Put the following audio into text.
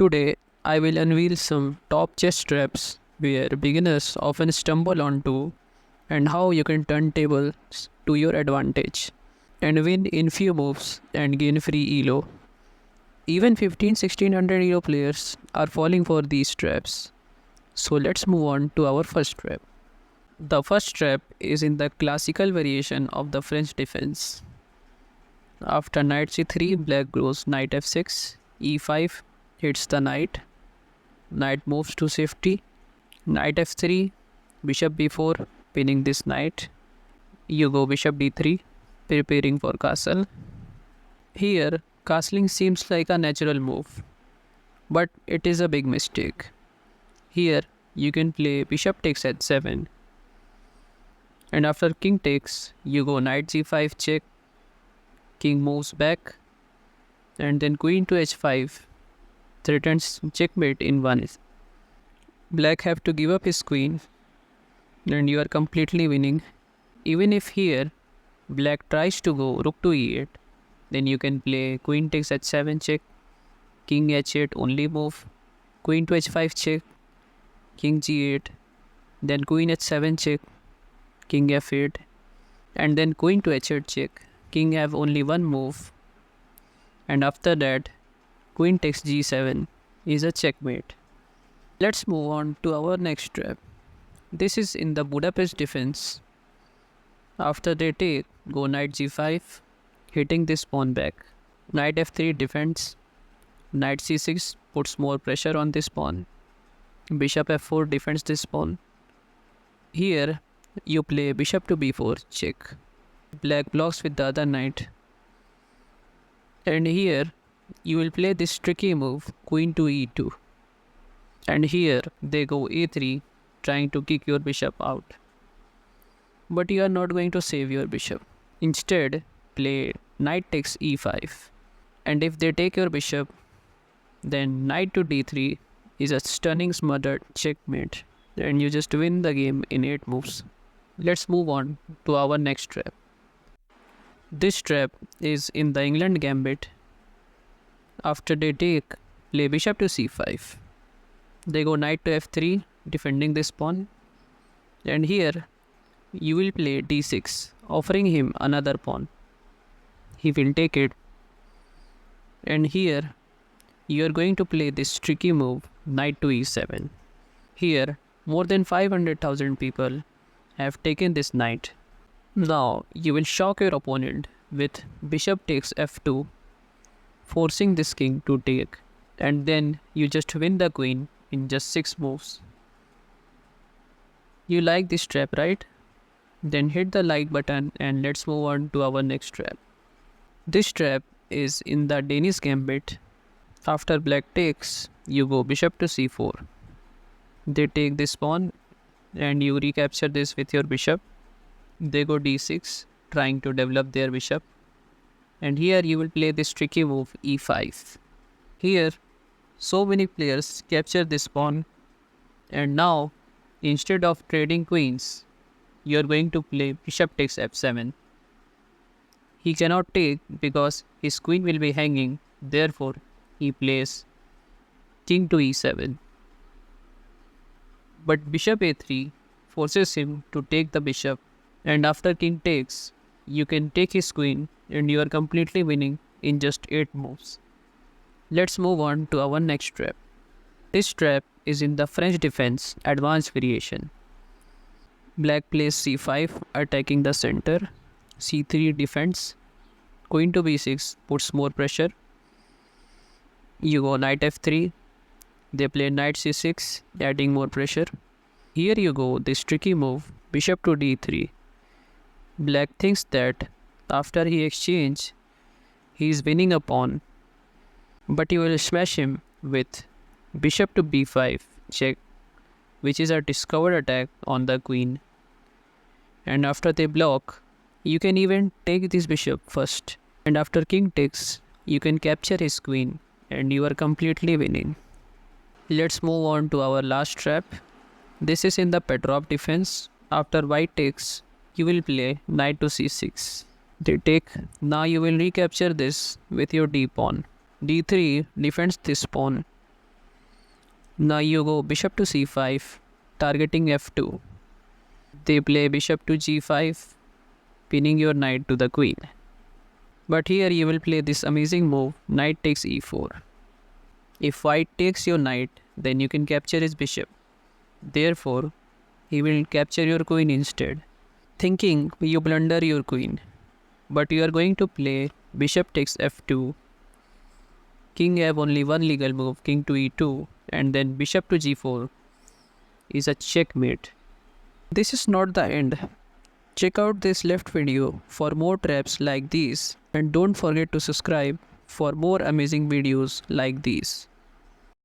Today, I will unveil some top chess traps where beginners often stumble onto and how you can turn tables to your advantage and win in few moves and gain free elo. Even 15-1600 elo players are falling for these traps. So let's move on to our first trap. The first trap is in the classical variation of the French defense. After knight c3, black goes knight f6, e5 hits the knight, knight moves to safety, knight f3, bishop b4, pinning this knight. You go bishop d3, preparing for castle. Here, castling seems like a natural move, but it is a big mistake. Here, you can play bishop takes h7, and after king takes, you go knight g5 check, king moves back, and then queen to h5 threatens checkmate in one. Black have to give up his queen, and you are completely winning. Even if here black tries to go rook to e8, then you can play queen takes h7 check, king h8 only move, queen to h5 check, king g8, then queen h7 check, king f8, and then queen to h8 check, king have only one move, and after that queen takes g7 is a checkmate. Let's move on to our next trap. This is in the Budapest defense. After they take, go knight g5, hitting this pawn back. Knight f3 defends. Knight c6 puts more pressure on this pawn. Bishop f4 defends this pawn. Here, you play bishop to b4 check. Black blocks with the other knight. And here, you will play this tricky move, queen to e2. And here, they go a3, trying to kick your bishop out. But you are not going to save your bishop. Instead, play knight takes e5. And if they take your bishop, then knight to d3 is a stunning smothered checkmate. And you just win the game in 8 moves. Let's move on to our next trap. This trap is in the England gambit. After they take, play bishop to c5. They go knight to f3, defending this pawn. And here, you will play d6, offering him another pawn. He will take it. And here, you are going to play this tricky move, knight to e7. Here, more than 500,000 people have taken this knight. Now, you will shock your opponent with bishop takes f2, forcing this king to take, and then you just win the queen in just 6 moves. You like this trap, right? Then hit the like button and let's move on to our next trap. This trap is in the Danish gambit. After black takes, you go bishop to c4. They take this pawn and you recapture this with your bishop. They go d6, trying to develop their bishop. And here you will play this tricky move e5. Here, so many players capture this pawn. And now, instead of trading queens, you are going to play bishop takes f7. He cannot take because his queen will be hanging. Therefore, he plays king to e7. But bishop a3 forces him to take the bishop. And after king takes, you can take his queen and you are completely winning in just 8 moves. Let's move on to our next trap. This trap is in the French defense advanced variation. Black plays c5, attacking the center. c3 defends. Queen to b6 puts more pressure. You go knight f3. They play knight c6, adding more pressure. Here you go this tricky move, bishop to d3. Black thinks that after he exchange, he is winning a pawn. But you will smash him with bishop to b5 check, which is a discovered attack on the queen. And after they block, you can even take this bishop first. And after king takes, you can capture his queen and you are completely winning. Let's move on to our last trap. This is in the Petrov defense. After white takes, you will play knight to c6. They take. Now you will recapture this with your d pawn. d3 defends this pawn. Now you go bishop to c5, targeting f2. They play bishop to g5, pinning your knight to the queen. But here you will play this amazing move, knight takes e4. If white takes your knight, then you can capture his bishop. Therefore, he will capture your queen instead, thinking you blunder your queen. But you are going to play bishop takes f2, king have only one legal move, king to e2, and then bishop to g4 is a checkmate. This is not the end. Check out this left video for more traps like these, and don't forget to subscribe for more amazing videos like these.